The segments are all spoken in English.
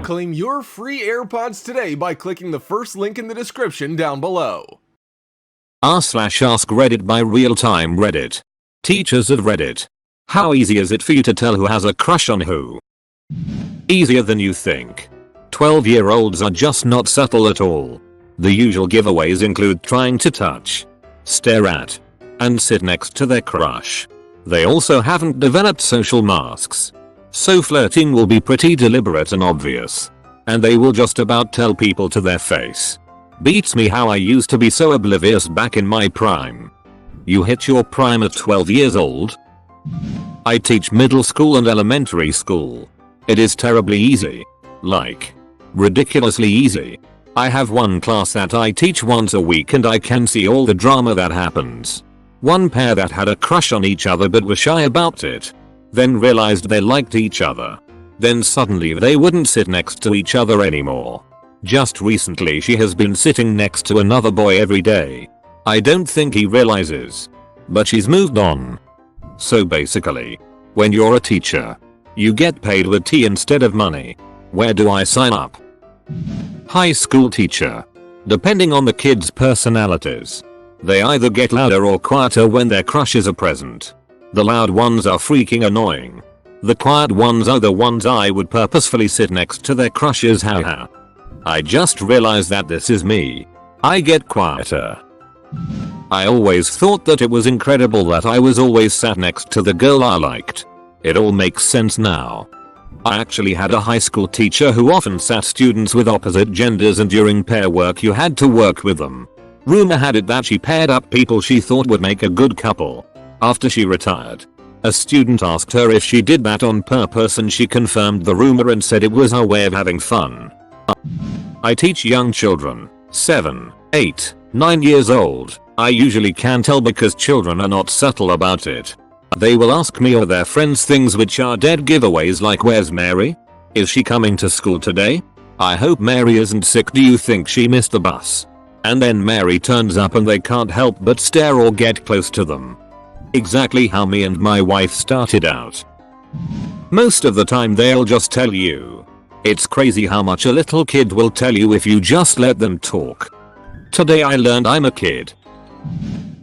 Claim your free AirPods today by clicking the first link in the description down below. r/AskReddit by Real-Time Reddit. Teachers of Reddit. How easy is it for you to tell who has a crush on who? Easier than you think. 12-year-olds are just not subtle at all. The usual giveaways include trying to touch, stare at, and sit next to their crush. They also haven't developed social masks, so flirting will be pretty deliberate and obvious. And they will just about tell people to their face. Beats me how I used to be so oblivious back in my prime. You hit your prime at 12 years old? I teach middle school and elementary school. It is terribly easy. Like, ridiculously easy. I have one class that I teach once a week and I can see all the drama that happens. One pair that had a crush on each other but were shy about it. Then realized they liked each other. Then suddenly they wouldn't sit next to each other anymore. Just recently she has been sitting next to another boy every day. I don't think he realizes. But she's moved on. So basically, when you're a teacher, you get paid with tea instead of money. Where do I sign up? High school teacher. Depending on the kids' personalities, they either get louder or quieter when their crushes are present. The loud ones are freaking annoying. The quiet ones are the ones I would purposefully sit next to their crushes, haha. I just realized that this is me. I get quieter. I always thought that it was incredible that I was always sat next to the girl I liked. It all makes sense now. I actually had a high school teacher who often sat students with opposite genders, and during pair work you had to work with them. Rumor had it that she paired up people she thought would make a good couple. After she retired, a student asked her if she did that on purpose and she confirmed the rumor and said it was her way of having fun. I teach young children, 7, 8, 9 years old. I usually can tell because children are not subtle about it. They will ask me or their friends things which are dead giveaways like, where's Mary? Is she coming to school today? I hope Mary isn't sick. Do you think she missed the bus? And then Mary turns up and they can't help but stare or get close to them. Exactly how me and my wife started out. Most of the time they'll just tell you. It's crazy how much a little kid will tell you if you just let them talk. Today I learned I'm a kid.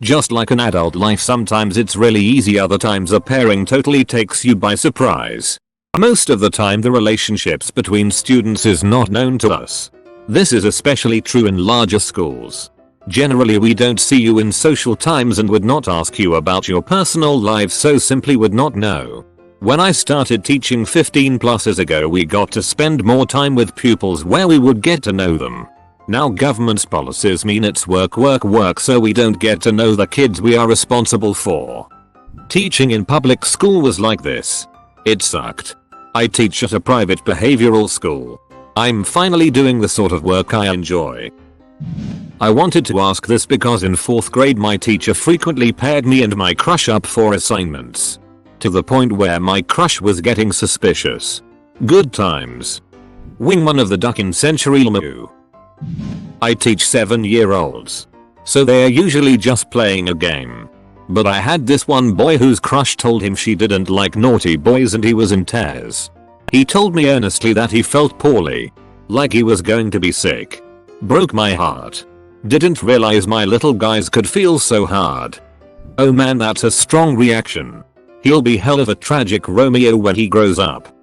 Just like an adult life, sometimes it's really easy, other times a pairing totally takes you by surprise. Most of the time the relationships between students is not known to us. This is especially true in larger schools. Generally we don't see you in social times and would not ask you about your personal life, so simply would not know. When I started teaching 15+ years ago, we got to spend more time with pupils where we would get to know them. Now government's policies mean it's work, so we don't get to know the kids we are responsible for. Teaching in public school was like this. It sucked. I teach at a private behavioral school. I'm finally doing the sort of work I enjoy. I wanted to ask this because in 4th grade my teacher frequently paired me and my crush up for assignments. To the point where my crush was getting suspicious. Good times. Wingman of the duck in Century Moo. I teach 7-year-olds. So they are usually just playing a game. But I had this one boy whose crush told him she didn't like naughty boys and he was in tears. He told me earnestly that he felt poorly. Like he was going to be sick. Broke my heart. Didn't realize my little guys could feel so hard. Oh man, that's a strong reaction. He'll be hell of a tragic Romeo when he grows up.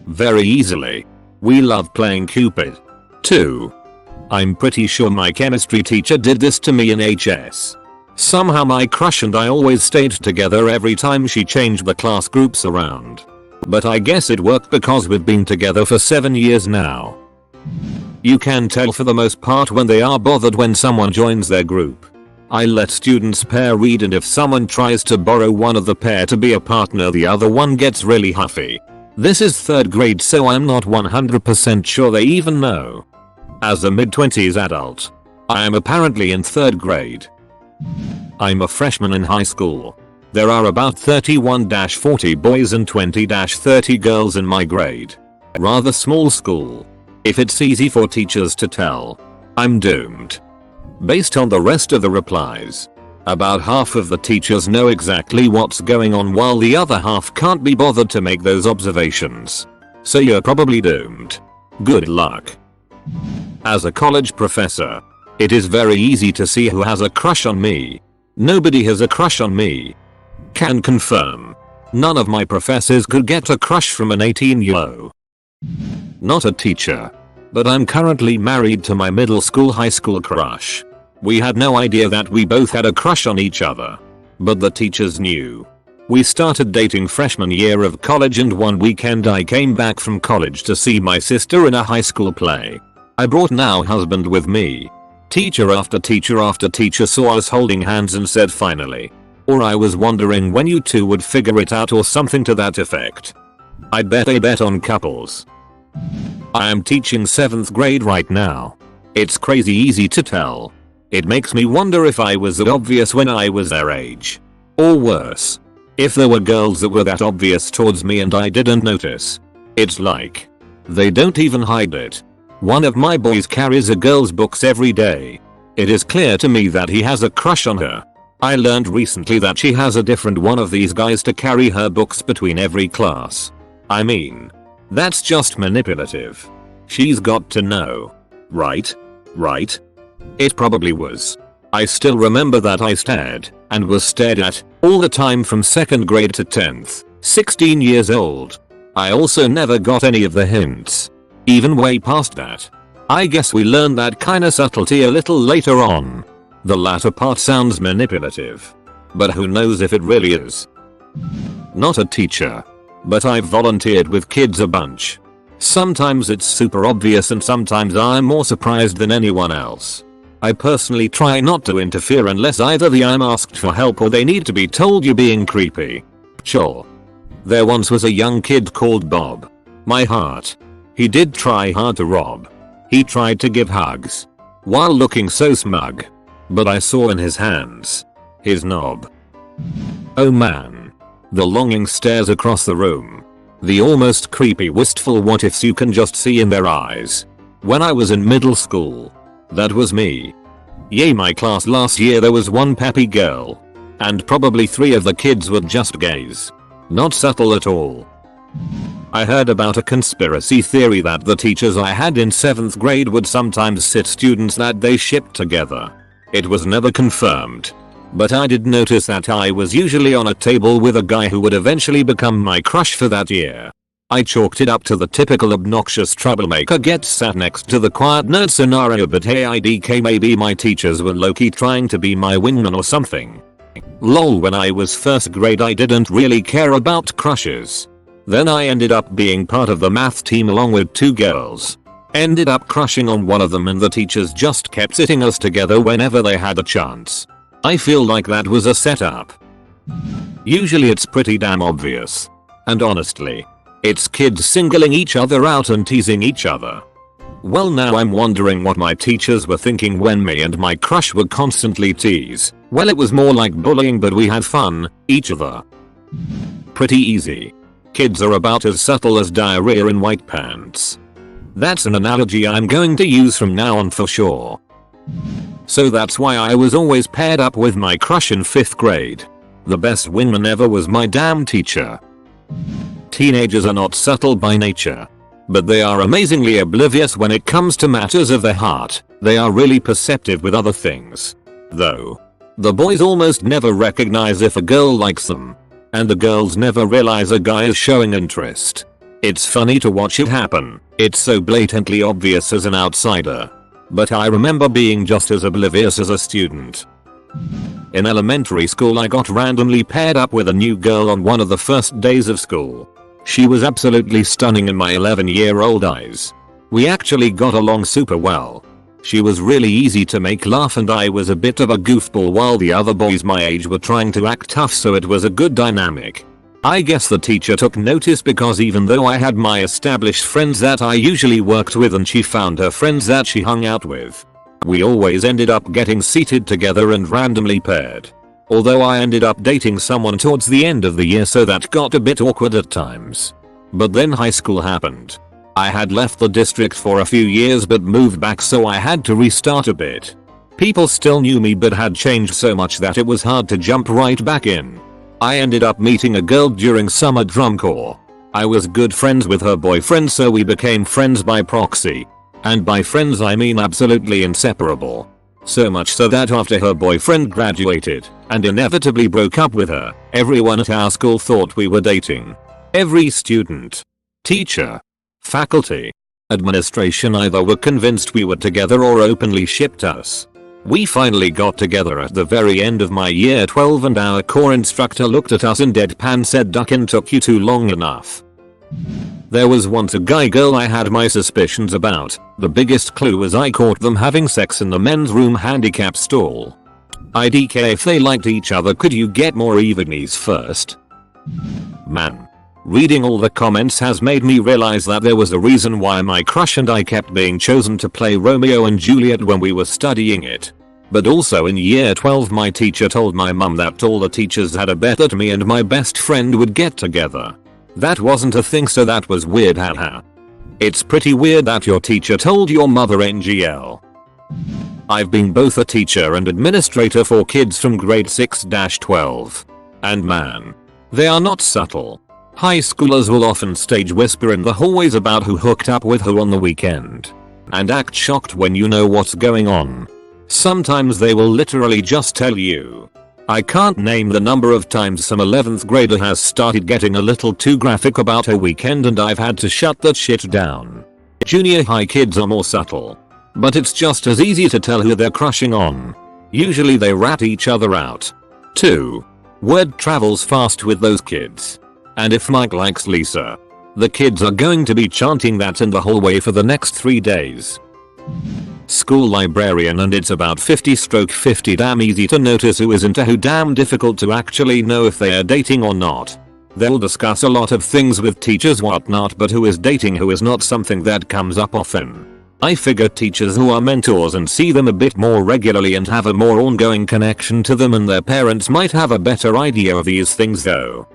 Very easily. We love playing Cupid. 2. I'm pretty sure my chemistry teacher did this to me in HS. Somehow my crush and I always stayed together every time she changed the class groups around. But I guess it worked because we've been together for 7 years now. You can tell for the most part when they are bothered when someone joins their group. I let students pair read, and if someone tries to borrow one of the pair to be a partner, the other one gets really huffy. This is 3rd grade, so I'm not 100% sure they even know. As a mid-20s adult, I am apparently in 3rd grade. I'm a freshman in high school. There are about 31-40 boys and 20-30 girls in my grade. Rather small school. If it's easy for teachers to tell, I'm doomed. Based on the rest of the replies, about half of the teachers know exactly what's going on while the other half can't be bothered to make those observations. So you're probably doomed. Good luck. As a college professor, it is very easy to see who has a crush on me. Nobody has a crush on me. Can confirm. None of my professors could get a crush from an 18-year-old. Not a teacher. But I'm currently married to my middle school high school crush. We had no idea that we both had a crush on each other. But the teachers knew. We started dating freshman year of college, and one weekend I came back from college to see my sister in a high school play. I brought now husband with me. Teacher after teacher after teacher saw us holding hands and said finally. Or I was wondering when you two would figure it out or something to that effect. I bet they bet on couples. I am teaching 7th grade right now. It's crazy easy to tell. It makes me wonder if I was that obvious when I was their age. Or worse. If there were girls that were that obvious towards me and I didn't notice. It's like they don't even hide it. One of my boys carries a girl's books every day. It is clear to me that he has a crush on her. I learned recently that she has a different one of these guys to carry her books between every class. I mean, that's just manipulative. She's got to know. Right? Right? It probably was. I still remember that I stared, and was stared at, all the time from 2nd grade to 10th, 16 years old. I also never got any of the hints. Even way past that. I guess we learned that kinda subtlety a little later on. The latter part sounds manipulative. But who knows if it really is. Not a teacher. But I've volunteered with kids a bunch. Sometimes it's super obvious and sometimes I'm more surprised than anyone else. I personally try not to interfere unless either I'm asked for help or they need to be told you're being creepy. Sure. There once was a young kid called Bob. My heart. He did try hard to rob. He tried to give hugs. While looking so smug. But I saw in his hands. His knob. Oh man. The longing stares across the room. The almost creepy wistful what ifs you can just see in their eyes. When I was in middle school. That was me. Yay, my class last year there was one peppy girl. And probably 3 of the kids were just gays. Not subtle at all. I heard about a conspiracy theory that the teachers I had in 7th grade would sometimes sit students that they shipped together. It was never confirmed. But I did notice that I was usually on a table with a guy who would eventually become my crush for that year. I chalked it up to the typical obnoxious troublemaker gets sat next to the quiet nerd scenario, but hey, IDK, maybe my teachers were low-key trying to be my wingman or something. Lol, when I was 1st grade I didn't really care about crushes. Then I ended up being part of the math team along with 2 girls. Ended up crushing on one of them and the teachers just kept sitting us together whenever they had a chance. I feel like that was a setup. Usually it's pretty damn obvious. And honestly, it's kids singling each other out and teasing each other. Well, now I'm wondering what my teachers were thinking when me and my crush were constantly teased. Well, it was more like bullying, but we had fun, each other. Pretty easy. Kids are about as subtle as diarrhea in white pants. That's an analogy I'm going to use from now on for sure. So that's why I was always paired up with my crush in 5th grade. The best wingman ever was my damn teacher. Teenagers are not subtle by nature. But they are amazingly oblivious when it comes to matters of the heart. They are really perceptive with other things. Though. The boys almost never recognize if a girl likes them. And the girls never realize a guy is showing interest. It's funny to watch it happen. It's so blatantly obvious as an outsider. But I remember being just as oblivious as a student. In elementary school I got randomly paired up with a new girl on one of the first days of school. She was absolutely stunning in my 11-year-old eyes. We actually got along super well. She was really easy to make laugh and I was a bit of a goofball while the other boys my age were trying to act tough, so it was a good dynamic. I guess the teacher took notice because even though I had my established friends that I usually worked with and she found her friends that she hung out with, we always ended up getting seated together and randomly paired. Although I ended up dating someone towards the end of the year, so that got a bit awkward at times. But then high school happened. I had left the district for a few years but moved back, so I had to restart a bit. People still knew me but had changed so much that it was hard to jump right back in. I ended up meeting a girl during summer drum corps. I was good friends with her boyfriend, so we became friends by proxy. And by friends I mean absolutely inseparable. So much so that after her boyfriend graduated and inevitably broke up with her, everyone at our school thought we were dating. Every student, teacher, faculty, administration either were convinced we were together or openly shipped us. We finally got together at the very end of my year 12 and our core instructor looked at us in deadpan, said "Duckin' took you too long enough." There was once a guy girl I had my suspicions about. The biggest clue was I caught them having sex in the men's room handicap stall. IDK, if they liked each other, could you get more evening first? Man. Reading all the comments has made me realize that there was a reason why my crush and I kept being chosen to play Romeo and Juliet when we were studying it. But also in year 12 my teacher told my mum that all the teachers had a bet that me and my best friend would get together. That wasn't a thing, so that was weird, haha. It's pretty weird that your teacher told your mother, NGL. I've been both a teacher and administrator for kids from grade 6-12. And man, they are not subtle. High schoolers will often stage whisper in the hallways about who hooked up with who on the weekend. And act shocked when you know what's going on. Sometimes they will literally just tell you. I can't name the number of times some 11th grader has started getting a little too graphic about her weekend and I've had to shut that shit down. Junior high kids are more subtle. But it's just as easy to tell who they're crushing on. Usually they rat each other out. 2. Word travels fast with those kids. And if Mike likes Lisa, the kids are going to be chanting that in the hallway for the next 3 days. School librarian, and it's about 50/50 damn easy to notice who is into who, damn difficult to actually know if they are dating or not. They'll discuss a lot of things with teachers whatnot, but who is dating who is not something that comes up often. I figure teachers who are mentors and see them a bit more regularly and have a more ongoing connection to them and their parents might have a better idea of these things though.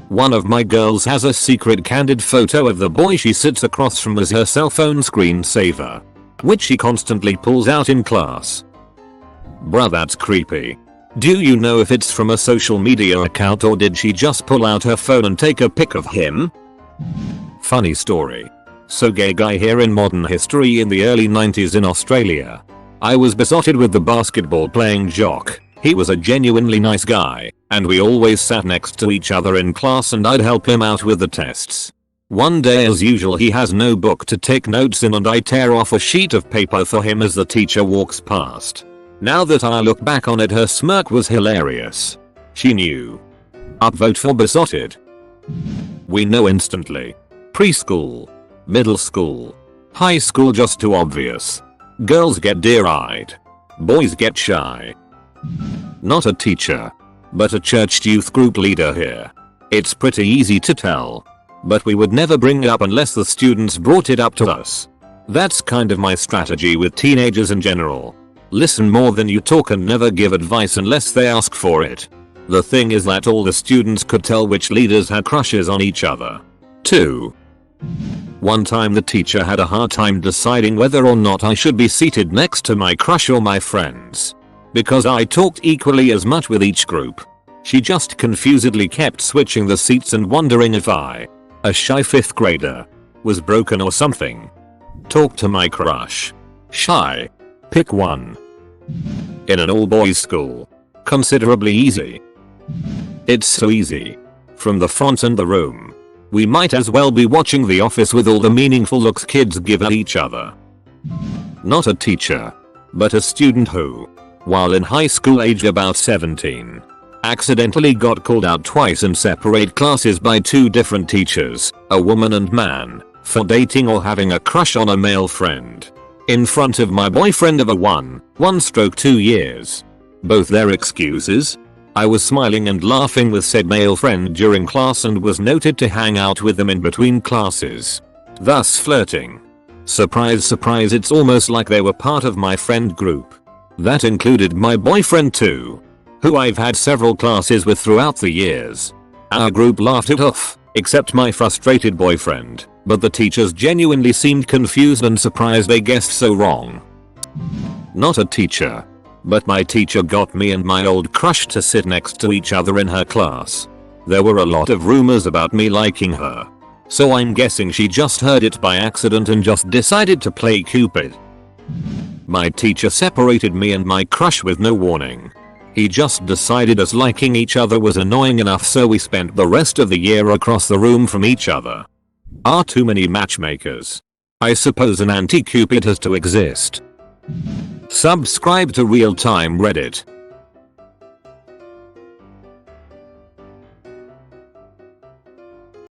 One of my girls has a secret candid photo of the boy she sits across from as her cell phone screensaver, which she constantly pulls out in class. Bruh, that's creepy. Do you know if it's from a social media account or did she just pull out her phone and take a pic of him? Funny story. So gay guy here in modern history in the early 90s in Australia. I was besotted with the basketball playing jock. He was a genuinely nice guy, and we always sat next to each other in class and I'd help him out with the tests. One day as usual he has no book to take notes in and I tear off a sheet of paper for him as the teacher walks past. Now that I look back on it, her smirk was hilarious. She knew. Upvote for besotted. We know instantly. Preschool. Middle school. High school just too obvious. Girls get deer-eyed. Boys get shy. Not a teacher, but a church youth group leader here. It's pretty easy to tell. But we would never bring it up unless the students brought it up to us. That's kind of my strategy with teenagers in general. Listen more than you talk and never give advice unless they ask for it. The thing is that all the students could tell which leaders had crushes on each other. 2. One time the teacher had a hard time deciding whether or not I should be seated next to my crush or my friends. Because I talked equally as much with each group. She just confusedly kept switching the seats and wondering if I, a shy 5th grader, was broken or something. Talk to my crush. Shy. Pick one. In an all-boys school. Considerably easy. It's so easy. From the font and the room. We might as well be watching The Office with all the meaningful looks kids give at each other. Not a teacher, but a student who, while in high school aged about 17, accidentally got called out twice in separate classes by 2 different teachers, a woman and man, for dating or having a crush on a male friend. In front of my boyfriend of a 1/2 years. Both their excuses? I was smiling and laughing with said male friend during class and was noted to hang out with them in between classes. Thus flirting. Surprise surprise, it's almost like they were part of my friend group. That included my boyfriend too, who I've had several classes with throughout the years. Our group laughed it off, except my frustrated boyfriend, but the teachers genuinely seemed confused and surprised they guessed so wrong. Not a teacher, but my teacher got me and my old crush to sit next to each other in her class. There were a lot of rumors about me liking her. So I'm guessing she just heard it by accident and just decided to play Cupid. My teacher separated me and my crush with no warning. He just decided us liking each other was annoying enough, so we spent the rest of the year across the room from each other. Are too many matchmakers? I suppose an anti-Cupid has to exist. Subscribe to Real Time Reddit.